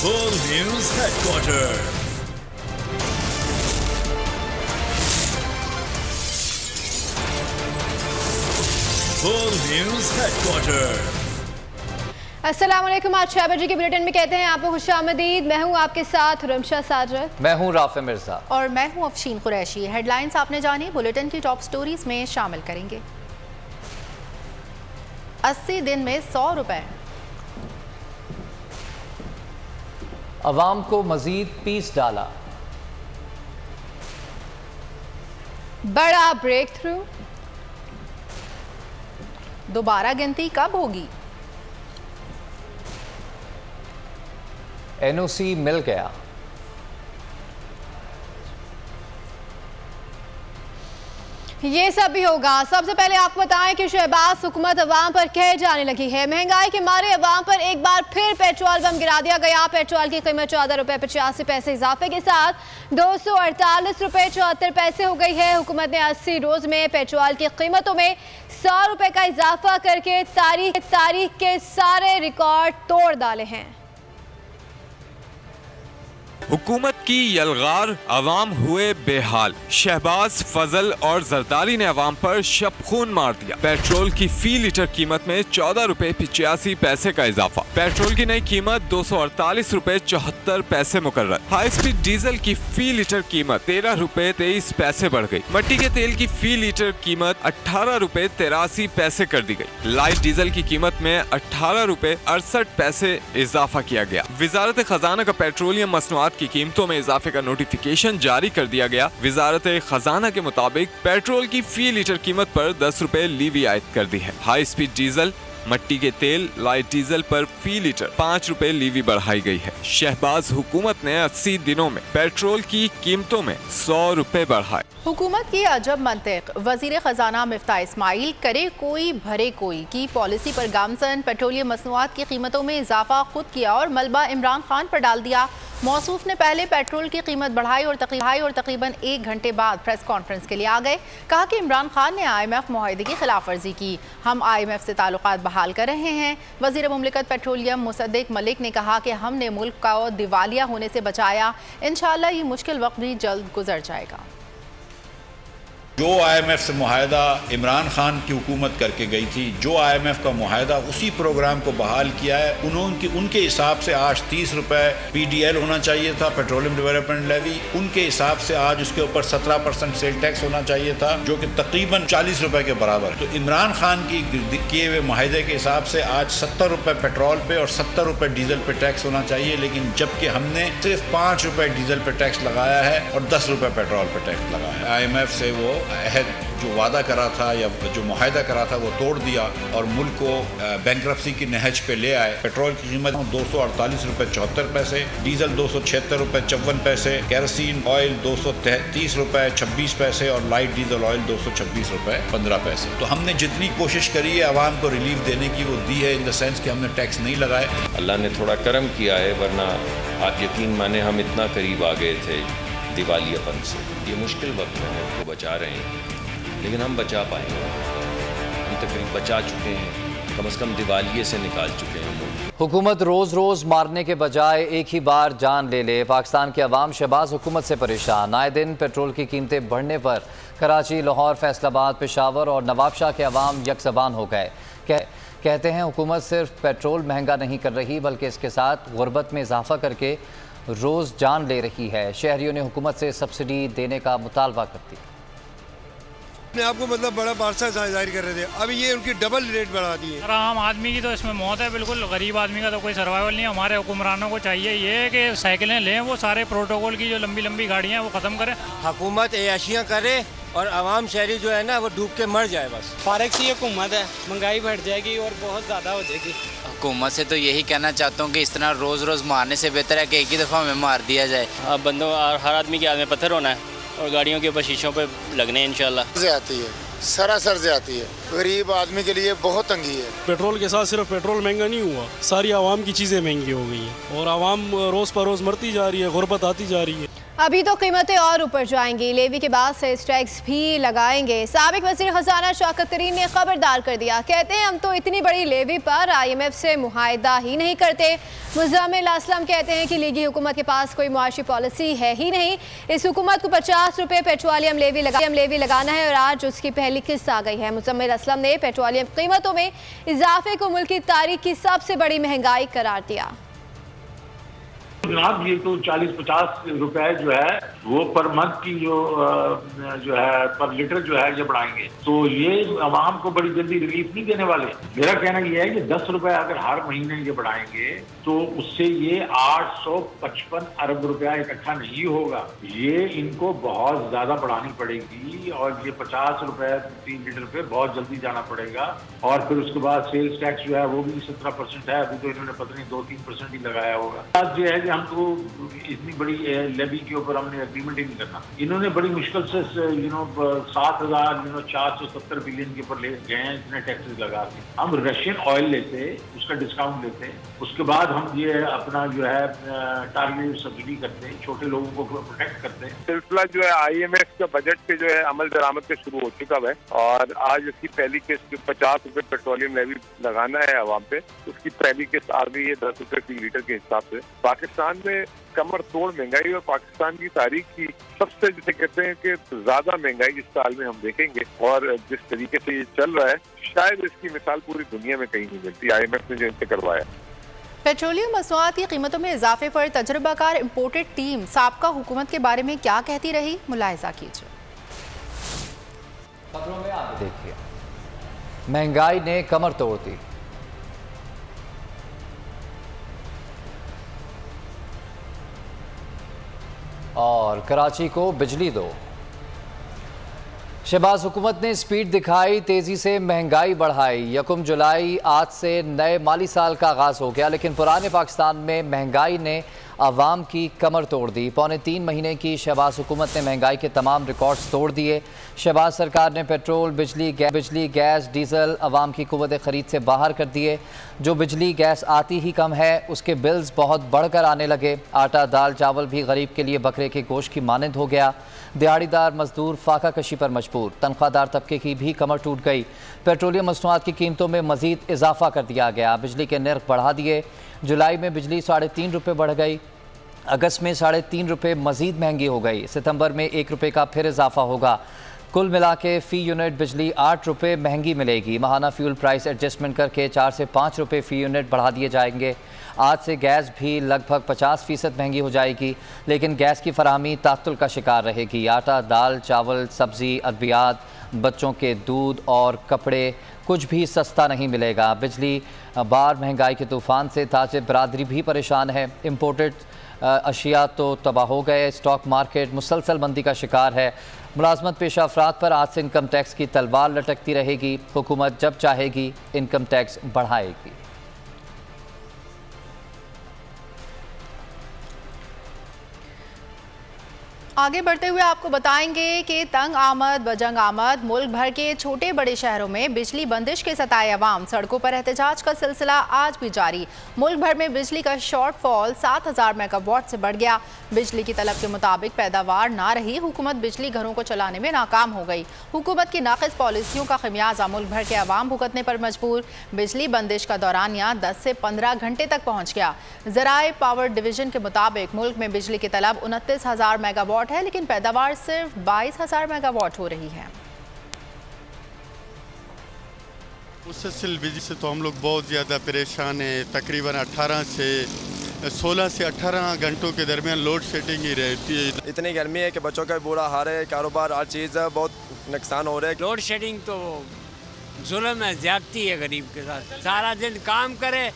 Full News Headquarters. Full News Headquarters. अस्सलाम वालेकुम। आज 6 बजे के बुलेटिन में कहते हैं आपको खुशामदीद। मैं हूं आपके साथ रमशा साजर। मैं हूं राफे मिर्जा और मैं हूं अफशीन कुरैशी। हेडलाइंस आपने जानी, बुलेटिन की टॉप स्टोरीज में शामिल करेंगे। 80 दिन में 100 रुपए, अवाम को मजीद पीस डाला, बड़ा ब्रेक थ्रू, दोबारा गिनती कब होगी, एनओसी मिल गया, ये सब भी होगा। सबसे पहले आपको बताएं कि शहबाज हुकूमत अवाम पर कह जाने लगी है। महंगाई के मारे अवाम पर एक बार फिर पेट्रोल बम गिरा दिया गया। पेट्रोल की कीमत 14 रुपये 85 पैसे इजाफे के साथ 248 रुपये 74 पैसे हो गई है। हुकूमत ने 80 रोज में पेट्रोल की कीमतों में 100 रुपये का इजाफा करके तारीख के सारे रिकॉर्ड तोड़ डाले हैं। हुकूमत की यलगार, अवाम हुए बेहाल। शहबाज, फजल और जरदारी ने अवाम पर शबखून मार दिया। पेट्रोल की फी लीटर कीमत में 14 रुपए 85 पैसे का इजाफा। पेट्रोल की नई कीमत 248 रुपए 74 पैसे मुकर्रर। हाई स्पीड डीजल की फी लीटर कीमत 13 रुपए 23 पैसे बढ़ गई। मट्टी के तेल की फी लीटर कीमत 18 रुपए 83 पैसे कर दी गई। लाइट डीजल की कीमत में 18 रुपए 68 पैसे इजाफा किया गया। वजारत खजाना का पेट्रोलियम मसनूआत की कीमतों में इजाफे का नोटिफिकेशन जारी कर दिया गया। वजारत खजाना के मुताबिक पेट्रोल की फी लीटर कीमत पर 10 रुपए लीवी आयद कर दी है। हाई स्पीड डीजल, मट्टी के तेल, लाइट डीजल पर फी लीटर 5 रुपए लीवी बढ़ाई गई है। शहबाज हुकूमत ने 80 दिनों में पेट्रोल की कीमतों में 100 रुपए बढ़ाए। हुकूमत की अजब मंतिक। वजीर खजाना मिफ्ताह इस्माइल करे कोई भरे कोई की पॉलिसी पर गामजन। पेट्रोलियम मसनूआत की कीमतों में इजाफा खुद किया और मलबा इमरान खान पर डाल दिया। मौसूफ ने पहले पेट्रोल की कीमत बढ़ाई और तकरीबन 1 घंटे बाद प्रेस कॉन्फ्रेंस के लिए आ गए। कहा कि इमरान खान ने IMF मुआहदे की खिलाफ वर्जी की। हम IMF से ताल्लुकात बहाल कर रहे हैं। वजीर मुमलिकत पेट्रोलियम मुसद्दिक मलिक ने कहा कि हमने मुल्क को दिवालिया होने से बचाया। इंशाअल्लाह ये मुश्किल वक्त भी जल्द गुजर जाएगा। जो IMF से मुआहदा इमरान खान की हुकूमत करके गई थी, जो IMF का मुआहदा, उसी प्रोग्राम को बहाल किया है। उनके हिसाब से आज 30 रुपए PDL होना चाहिए था, पेट्रोलियम डेवलपमेंट लेवी। उनके हिसाब से आज उसके ऊपर 17% सेल टैक्स होना चाहिए था, जो कि तकरीबन 40 रुपए के बराबर। तो इमरान खान की किए हुए मुआहदे के हिसाब से आज 70 रुपए पेट्रोल पे और 70 रुपए डीजल पे टैक्स होना चाहिए, लेकिन जबकि हमने सिर्फ 5 रुपए डीजल पे टैक्स लगाया है और 10 रुपए पेट्रोल पे टैक्स लगाया है। IMF से वो अहद जो वादा करा था या जो मुआहदा करा था वो तोड़ दिया और मुल्क को बैंक्रप्सी की नहज पे ले आए। पेट्रोल की कीमत 248 रुपए 74 पैसे, डीजल 276 रुपए 54 पैसे, केरोसिन ऑयल 233 रुपए 26 पैसे और लाइट डीजल ऑयल 226 रुपए 15 पैसे। तो हमने जितनी कोशिश करी है आवाम को रिलीफ देने की, वो दी है, इन द सेंस कि हमने टैक्स नहीं लगाए। अल्लाह ने थोड़ा करम किया है, वरना आप यकीन माने हम इतना करीब आ गए थे दिवालियापन से। ये मुश्किल वक्त में मुल्क को बचा रहे हैं, लेकिन हम बचा पाएंगे। हम तकरीबन बचा चुके हैं, कम से कम दिवालिये से निकाल चुके हैं मुल्क। हुकूमत रोज रोज मारने के बजाय एक ही बार जान ले ले। पाकिस्तान के अवाम शहबाज हुकूमत से परेशान। आए दिन पेट्रोल की कीमतें बढ़ने पर कराची, लाहौर, फैसलाबाद, पेशावर और नवाबशाह के अवाम यकसबान हो गए। कहते हैं हुकूमत सिर्फ पेट्रोल महंगा नहीं कर रही, बल्कि इसके साथ गुर्बत में इजाफा करके रोज़ जान ले रही है। शहरियों ने हुकूमत से सब्सिडी देने का मुतालबा कर दिया। अपने आप को मतलब बड़ा बादशाह जाहिर कर रहे थे, अब ये उनकी डबल रेट बढ़ा दी है। आम आदमी की तो इसमें मौत है, बिल्कुल गरीब आदमी का तो कोई सर्वाइवल नहीं है। हमारे हुक्मरानों को चाहिए ये कि साइकिलें लें, वो सारे प्रोटोकॉल की जो लंबी लंबी गाड़ियाँ हैं वो ख़त्म करें। हुकूमत ऐशियाँ करे और आवाम शहरी जो है ना वो डूब के मर जाए बस। फारग सी हुकूमत है, महंगाई बढ़ जाएगी और बहुत ज़्यादा हो जाएगी। हुकूमत से तो यही कहना चाहता हूँ कि इस तरह रोज़ रोज़ मारने से बेहतर है कि एक ही दफ़ा में मार दिया जाए। अब बंदों हर आदमी के हाथ में पत्थर होना है और गाड़ियों के ऊपर शीशों पे लगने इंशाल्लाह। ज़्यादती है, सरासर ज़्यादती है, गरीब आदमी के लिए बहुत तंगी है। पेट्रोल के साथ सिर्फ पेट्रोल महंगा नहीं हुआ, सारी आवाम की चीज़ें महंगी हो गई हैं और आवाम रोज़ पर रोज़ मरती जा रही है, गुर्बत आती जा रही है। अभी तो कीमतें और ऊपर जाएंगी, लेवी के बाद सेल्स टैक्स भी लगाएंगे। साबिक वज़ीर ख़जाना शौकत तरीन ने खबरदार कर दिया, कहते हैं हम तो इतनी बड़ी लेवी पर IMF से मुआहिदा ही नहीं करते। मुज़म्मिल असलम कहते हैं कि लीगी हुकूमत के पास कोई मुआशी पॉलिसी है ही नहीं। इस हुकूमत को 50 रुपये पेट्रोलियम लेवी लगाना है और आज उसकी पहली किस्त आ गई है। मुज़म्मिल असलम ने पेट्रोलियम कीमतों में इजाफे को मुल्क की तारीख की सबसे बड़ी महंगाई करार दिया। जनाब ये तो 40-50 रुपए जो है वो पर मंथ की जो है पर लीटर जो है ये बढ़ाएंगे, तो ये आवाम को बड़ी जल्दी रिलीफ नहीं देने वाले। मेरा कहना ये है कि 10 रुपए अगर हर महीने ये बढ़ाएंगे तो उससे ये 855 अरब रुपया इकट्ठा नहीं होगा, ये इनको बहुत ज्यादा बढ़ानी पड़ेगी और ये 50 रुपए 3 लीटर पे बहुत जल्दी जाना पड़ेगा। और फिर उसके बाद सेल्स टैक्स जो है वो भी 17% है, अभी तो इन्होंने पता नहीं 2-3% ही लगाया होगा। बात ये है कि हम तो इतनी बड़ी लेवी के ऊपर हमने एग्रीमेंट ही नहीं करना। इन्होंने बड़ी मुश्किल से 7,470 बिलियन के ऊपर ले गए हैं इतने टैक्सेस लगा के। हम रशियन ऑयल लेते, उसका डिस्काउंट लेते, उसके बाद हम ये अपना जो है टारगेट सब्सिडी करते, छोटे लोगों को प्रोटेक्ट करते। सिलसिला जो है IMF का बजट पे जो है अमल दरामद के शुरू हो चुका है और आज उसकी पहली किस्त 50 रुपए पेट्रोलियम लेवी लगाना है आवाम पे, उसकी पहली किस्त आ गई है 10 रुपए फी लीटर के हिसाब से। पाकिस्तान में कमर तोड़ महंगाई और पाकिस्तान की तारीख की सबसे जिसे कहते हैं कि ज्यादा महंगाई इस साल में हम देखेंगे और जिस तरीके से ये चल रहा है शायद इसकी मिसाल पूरी दुनिया में कहीं नहीं मिलती। IMF ने जो इनसे करवाया। पेट्रोलियम मसनूआत की कीमतों में इजाफे पर तजुर्बाकार इम्पोर्टेड टीम साबका हुकूमत के बारे में क्या कहती रही, मुलाहिजा कीजिए। खबरों में आप देखिए, महंगाई ने कमर तोड़ दी। और कराची को बिजली दो। शहबाज हुकूमत ने स्पीड दिखाई, तेजी से महंगाई बढ़ाई। 1 जुलाई आज से नए माली साल का आगाज हो गया, लेकिन पुराने पाकिस्तान में महंगाई ने आवाम की कमर तोड़ दी। 3.25 महीने की शहबाज हुकूमत ने महंगाई के तमाम रिकॉर्ड्स तोड़ दिए। शहबाज सरकार ने पेट्रोल, बिजली, गैस, डीजल आवाम की कुव्वत ख़रीद से बाहर कर दिए। जो बिजली गैस आती ही कम है, उसके बिल्स बहुत बढ़कर आने लगे। आटा, दाल, चावल भी गरीब के लिए बकरे के गोश्त की मानंद हो गया। दिहाड़ीदार मजदूर फाका कशी पर मजबूर। तनख्वाहदार तबके की भी कमर टूट गई। पेट्रोलियम मसनूआत की कीमतों में मजीद इजाफा कर दिया गया। बिजली के नर्ख बढ़ा दिए। जुलाई में बिजली 3.5 रुपये बढ़ गई। अगस्त में 3.5 रुपये मजीद महंगी हो गई। सितंबर में 1 रुपये का फिर इजाफा होगा। कुल मिला के फ़ी यूनिट बिजली 8 रुपये महंगी मिलेगी। माहाना फ्यूल प्राइस एडजस्टमेंट करके 4 से 5 रुपये फ़ी यूनिट बढ़ा दिए जाएंगे। आज से गैस भी लगभग 50% महंगी हो जाएगी, लेकिन गैस की फराहमी तातुल का शिकार रहेगी। आटा, दाल, चावल, सब्ज़ी, अद्वियात, बच्चों के दूध और कपड़े कुछ भी सस्ता नहीं मिलेगा। बिजली बार महंगाई के तूफ़ान से ताजिर बरादरी भी परेशान है। इम्पोर्टेड अशिया तो तबाह हो गए। स्टॉक मार्केट मुसलसल मंदी का शिकार है। मुलाजमत पेशा अफराद पर आज से इनकम टैक्स की तलवार लटकती रहेगी। हुकूमत जब चाहेगी इनकम टैक्स बढ़ाएगी। आगे बढ़ते हुए आपको बताएंगे कि तंग आमद बजंग आमद, मुल्क भर के छोटे बड़े शहरों में बिजली बंदिश के सताए अवाम, सड़कों पर एहतजाज का सिलसिला आज भी जारी। मुल्क भर में बिजली का शॉर्टफॉल 7000 मेगावाट से बढ़ गया। बिजली की तलब के मुताबिक पैदावार ना रही, हुकूमत बिजली घरों को चलाने में नाकाम हो गई। हुकूमत की नाक़िस पॉलिसियों का खमियाजा मुल्क भर के अवाम भुगतने पर मजबूर। बिजली बंदिश का दौरानिया 10 से 15 घंटे तक पहुँच गया। ज़राए पावर डिवीजन के मुताबिक मुल्क में बिजली की तलब 29,000 मेगावाट है, लेकिन पैदावार सिर्फ 22,000 मेगावाट हो रही है। मुसलसल बिजली से तो हम लोग बहुत ज़्यादा परेशान हैं। तकरीबन 16 से 18 घंटों के दरमियान लोड शेडिंग ही रहती है। इतनी गर्मी है कि बच्चों का बुरा हाल है, कारोबार हर चीज़ बहुत नुकसान हो रहा है। लोड शेडिंग तो जुल्म है, ज्यादती है गरीब के साथ। सारा दिन काम करे,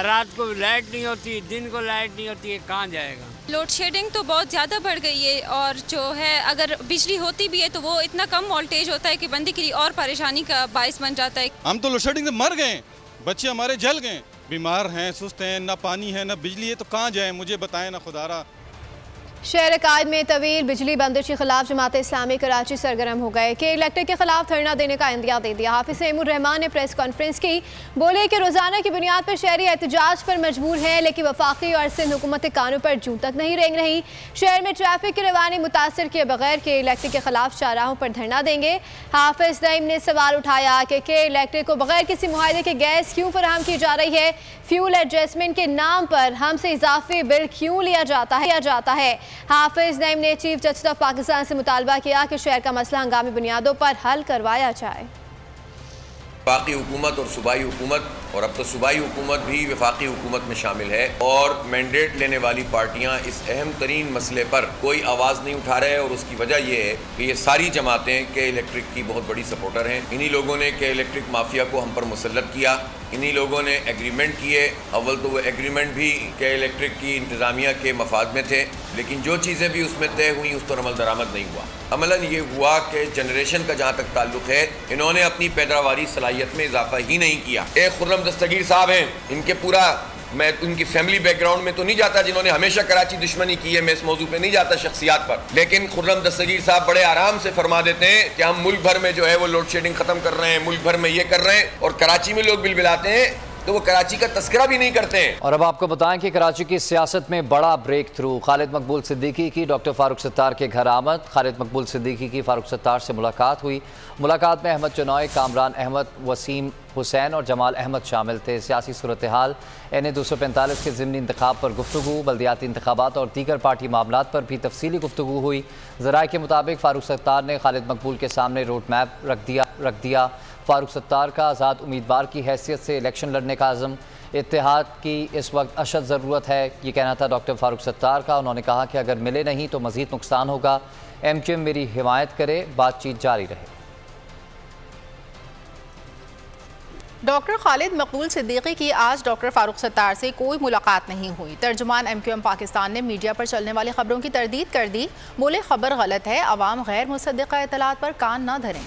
रात को लाइट नहीं होती, दिन को लाइट नहीं होती है, कहाँ जाएगा। लोड शेडिंग तो बहुत ज़्यादा बढ़ गई है और जो है अगर बिजली होती भी है तो वो इतना कम वोल्टेज होता है कि बंदे के लिए और परेशानी का बायस बन जाता है। हम तो लोड शेडिंग से मर गए, बच्चे हमारे जल गए, बीमार हैं, सुस्त हैं, ना पानी है ना बिजली है, तो कहाँ जाएं, मुझे बताएं ना खुदारा। शहर कायद में तवील बिजली बंदिश के खिलाफ जमात इस्लामी कराची सरगर्म हो गए कि इलेक्ट्रिक के खिलाफ धरना देने का इंदिया दे दिया। हाफिज एमुर रहमान ने प्रेस कॉन्फ्रेंस की, बोले कि रोजाना की बुनियाद पर शहरी एहतजाज पर मजबूर है, लेकिन वफाकी और सिंध हुकूमत कानून पर जूं तक नहीं रेंग रही। शहर में ट्रैफिक की रवानी मुतासर किए बगैर के इलेक्ट्रिक के खिलाफ शाहराहों पर धरना देंगे। हाफिज नईम ने सवाल उठाया कि इलेक्ट्रिक को बगैर किसी मुआहदे के गैस क्यों फराहम की जा रही है, फ्यूल एडजस्टमेंट के नाम पर हमसे इजाफी बिल क्यों लिया जाता है। हाफिज नईम ने चीफ जस्टिस ऑफ पाकिस्तान से मुतालबा किया कि शहर का मसला हंगामी बुनियादों पर हल करवाया जाए। वफाकी हुकूमत और सूबाई हुकूमत, और अब तो सूबाई हुकूमत भी वफाकी हुकूमत में शामिल है, और मैंडेट लेने वाली पार्टियां इस अहम तरीन मसले पर कोई आवाज़ नहीं उठा रहे। और उसकी वजह यह है कि ये सारी जमातें के इलेक्ट्रिक की बहुत बड़ी सपोर्टर हैं। इन्हीं लोगों ने के इलेक्ट्रिक माफिया को हम पर मुसल्लत किया, इन्हीं लोगों ने एग्रीमेंट किए। अव्वल तो वो एग्रीमेंट भी के इलेक्ट्रिक की इंतज़ामिया के मफाद में थे, लेकिन जो चीज़ें भी उसमें तय हुई उस पर अमल दरामद नहीं हुआ। अमलन ये हुआ कि जनरेशन का जहाँ तक ताल्लुक है, इन्होंने अपनी पैदावारी सलाहियत में इजाफा ही नहीं किया। एक खुर्रम दस्तगीर साहब हैं, इनके पूरा मैं उनकी फैमिली बैकग्राउंड में तो नहीं जाता, जिन्होंने हमेशा कराची दुश्मनी की है, मैं इस मौजू पे नहीं जाता शख्सियात पर, लेकिन खुर्रम दस्तगीर साहब बड़े आराम से फरमा देते हैं कि हम मुल्क भर में जो है वो लोड शेडिंग खत्म कर रहे हैं, मुल्क भर में ये कर रहे हैं, और कराची में लोग बिलबिलाते हैं तो वो कराची का तस्करा भी नहीं करते हैं। और अब आपको बताएं कि कराची की सियासत में बड़ा ब्रेक थ्रू। खालिद मकबूल सिद्दीकी की डॉक्टर फारूक सत्तार के घर आमद। खालिद मकबूल सिद्दीकी की फारूक सत्तार से मुलाकात हुई। मुलाकात में अहमद चनॉय, कामरान अहमद, वसीम हुसैन और जमाल अहमद शामिल थे। सियासी सूरत हाल, NA 245 के ज़िमनी इंतखाब पर गुफ्तगू, बल्दियाती इंतखाबात और दीगर पार्टी मामलात पर भी तफसीली गुफ्तगू हुई। ज़राए के मुताबिक फारूक सत्तार ने खालिद मकबूल के सामने रोड मैप रख दिया। फारूक सत्तार का आज़ाद उम्मीदवार की हैसियत से इलेक्शन लड़ने का अज़म, इत्तेहाद की इस वक्त अशद ज़रूरत है, ये कहना था डॉक्टर फारूक सत्तार का। उन्होंने कहा कि अगर मिले नहीं तो मज़ीद नुकसान होगा। MQM मेरी हिमायत करे, बातचीत जारी रहे। डॉक्टर खालिद मकबूल सिद्दीकी की आज डॉक्टर फारूक सत्तार से कोई मुलाकात नहीं हुई। तर्जुमान MQM पाकिस्तान ने मीडिया पर चलने वाली खबरों की तरदीद कर दी। बोले खबर गलत है, अवाम गैर मुसद्दिक़ा इत्तलात पर कान न धरें।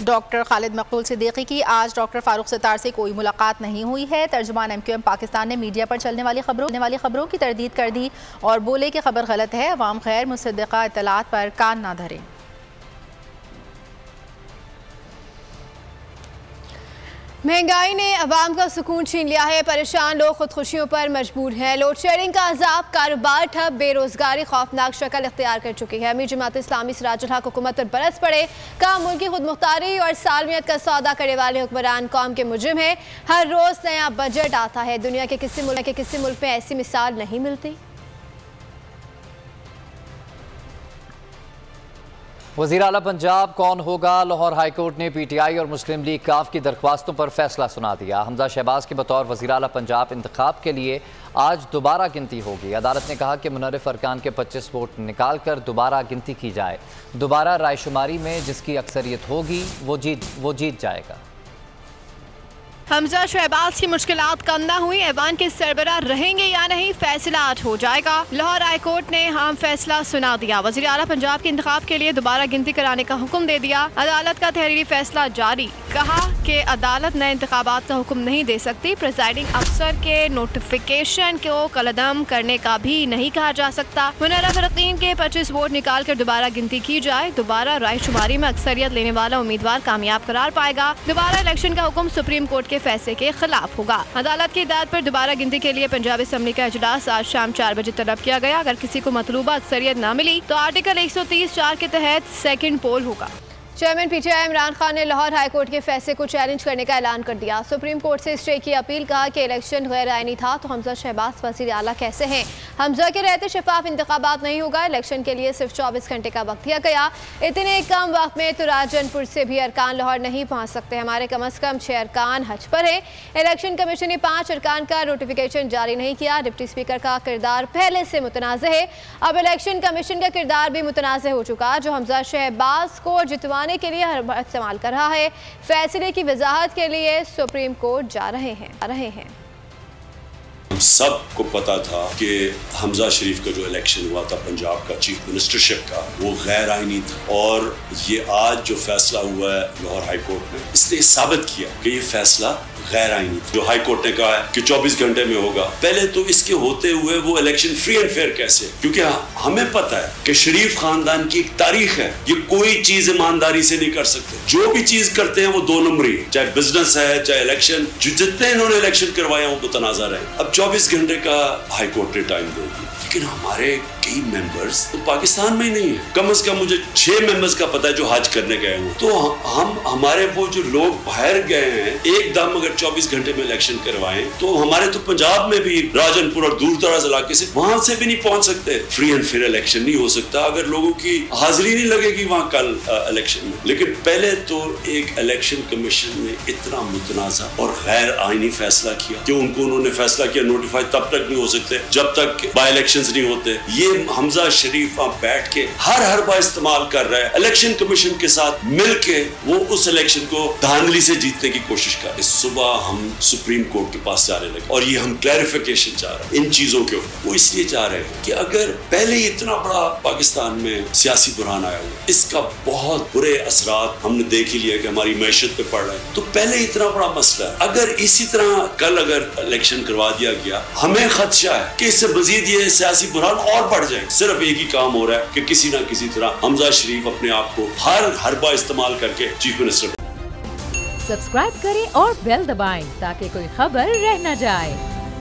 डॉक्टर खालिद मकबूल सिद्दीकी की आज डॉक्टर फारूक सत्तार से कोई मुलाकात नहीं हुई है। तर्जुमान MQM पाकिस्तान ने मीडिया पर चलने वाली खबरों की तरदीद कर दी और बोले कि खबर गलत है, अवाम गैर मुसद्दिक़ा इत्तलात पर कान न धरें। महंगाई ने अवाम का सुकून छीन लिया है, परेशान लोग खुदकुशियों पर मजबूर हैं। लोड शेडिंग का अजाब, कारोबार ठप, बेरोजगारी खौफनाक शक्ल इख्तियार कर चुकी है। अमीर जमात इस्लामी सिराजुल हक हुकूमत पर बरस पड़े। कहा मुल्क की खुद मुख्तारी और सालमियत का सौदा करने वाले हुक्मरान कौम के मुजरिम हैं। हर रोज नया बजट आता है, दुनिया के किसी मुल्क में ऐसी मिसाल नहीं मिलती। वज़ीर आला पंजाब कौन होगा? लाहौर हाईकोर्ट ने PTI और मुस्लिम लीग काफ की दरख्वास्तों पर फैसला सुना दिया। हमजा शहबाज के बतौर वज़ीर आला पंजाब इंतखाब के लिए आज दोबारा गिनती होगी। अदालत ने कहा कि मुनर्रिफ अरकान के 25 वोट निकाल कर दोबारा गिनती की जाए। दोबारा रायशुमारी में जिसकी अक्सरियत होगी वो जीत जाएगा। हमजा शहबाज की मुश्किलात कम न हुई, ऐवान के सरबराह रहेंगे या नहीं, फैसला आज हो जाएगा। लाहौर हाई कोर्ट ने हम फैसला सुना दिया। वज़ीर आला पंजाब के इंतखाब के लिए दोबारा गिनती कराने का हुक्म दे दिया। अदालत का तहरीरी फैसला जारी। कहा कि अदालत नए इंतखाबात का हुक्म नहीं दे सकती। प्रिजाइडिंग अफसर के नोटिफिकेशन को कलअदम करने का भी नहीं कहा जा सकता। मुनर्रिफ अरकान के 25 वोट निकाल कर दोबारा गिनती की जाए। दोबारा रायशुमारी में अक्सरियत लेने वाला उम्मीदवार कामयाब करार पाएगा। दोबारा इलेक्शन का हुक्म सुप्रीम कोर्ट के फैसले के खिलाफ होगा। अदालत की हिदायत पर दोबारा गिनती के लिए पंजाब असेंबली का इजलास आज शाम 4 बजे तलब किया गया। अगर किसी को मतलूबा अक्सरियत न मिली तो आर्टिकल 130(4) के तहत सेकंड पोल होगा। चेयरमैन PTI इमरान खान ने लाहौर हाई कोर्ट के फैसले को चैलेंज करने का ऐलान कर दिया। सुप्रीम कोर्ट से स्टे की अपील। कहा कि इलेक्शन गैर आईनी था तो हमजा शहबाज वज़ीर आला कैसे हैं? हमजा के रहते शफाफ इंतखाबात नहीं होगा। इलेक्शन के लिए सिर्फ 24 घंटे का वक्त दिया गया। इतने कम वक्त में तो राजनपुर से भी अरकान लाहौर नहीं पहुँच सकते। हमारे कम अज़ कम 6 अरकान हज पर है। इलेक्शन कमीशन ने 5 अरकान का नोटिफिकेशन जारी नहीं किया। डिप्टी स्पीकर का किरदार पहले से मुतनाज़ है। अब इलेक्शन कमीशन का किरदार भी मुतनाज़ हो चुका, जो हमजा शहबाज को जितवाने के लिए हर इस्तेमाल कर रहा है। फैसले की वजाहत के लिए सुप्रीम कोर्ट जा रहे हैं। सबको पता था कि हमजा शरीफ का जो इलेक्शन हुआ था पंजाब का चीफ मिनिस्टरशिप का, वो गैर आईनी था। और ये आज जो फैसला हुआ है लाहौर हाई कोर्ट में, इसने साबित किया कि ये फैसला गैर आईनी था। जो हाई कोर्ट ने कहा है कि 24 घंटे में होगा, पहले तो इसके होते हुए वो इलेक्शन फ्री एंड फेयर कैसे? क्योंकि हमें पता है कि शरीफ खानदान की एक तारीख है, ये कोई चीज ईमानदारी से नहीं कर सकते। जो भी चीज करते हैं वो 2 नंबरी है, चाहे बिजनेस है चाहे इलेक्शन। जितने इन्होंने इलेक्शन करवाया वो मुतनाज़ा रहे। अब 24 घंटे का हाई कोर्ट ने टाइम दे दिया, लेकिन हमारे कई मेंबर्स तो पाकिस्तान में ही नहीं है। कम से कम मुझे 6 मेंबर्स का पता है जो हज करने गए हुए। तो हमारे वो जो लोग बाहर गए हैं, एकदम अगर 24 घंटे में इलेक्शन करवाएं तो हमारे तो पंजाब में भी राजनपुर और दूर दराज इलाके से वहां से भी नहीं पहुंच सकते। फ्री एंड फेयर इलेक्शन नहीं हो सकता अगर लोगों की हाजिरी नहीं लगेगी वहां कल इलेक्शन में। लेकिन पहले तो एक इलेक्शन कमीशन ने इतना मुतनाज़ा और गैर आईनी फैसला किया कि उन्होंने फैसला किया नोटिफाई तब तक नहीं हो सकते जब तक बाई इलेक्शन नहीं होते। ये हमजा शरीफ वहां बैठ के हर हरबा इस्तेमाल कर रहा है, इलेक्शन कमीशन के साथ मिलके वो उस इलेक्शन को धांधली से जीतने की कोशिश कर रहे। सुबह हम सुप्रीम कोर्ट के पास जाने लगे और ये हम क्लैरिफिकेशन चाह रहे हैं इन चीजों के ऊपर। वो इसलिए चाह रहे हैं कि अगर पहले ही इतना बड़ा पाकिस्तान में सियासी बुरहान आया हुआ, इसका बहुत बुरे असरात हमने देख ही लिया कि हमारी मैशत पे पड़ रहा है। तो पहले ही इतना बड़ा मसला है, अगर इसी तरह कल अगर इलेक्शन करवा दिया गया, हमें खदशा है कि इससे मजीद ये सियासी बुरहान और बढ़ जाए। सिर्फ एक ही काम हो रहा है कि किसी ना किसी तरह हमजा शरीफ अपने आप को हर हरबा इस्तेमाल करके चीफ मिनिस्टर। सब्सक्राइब करें और बेल दबाएं ताकि कोई खबर रह न जाए।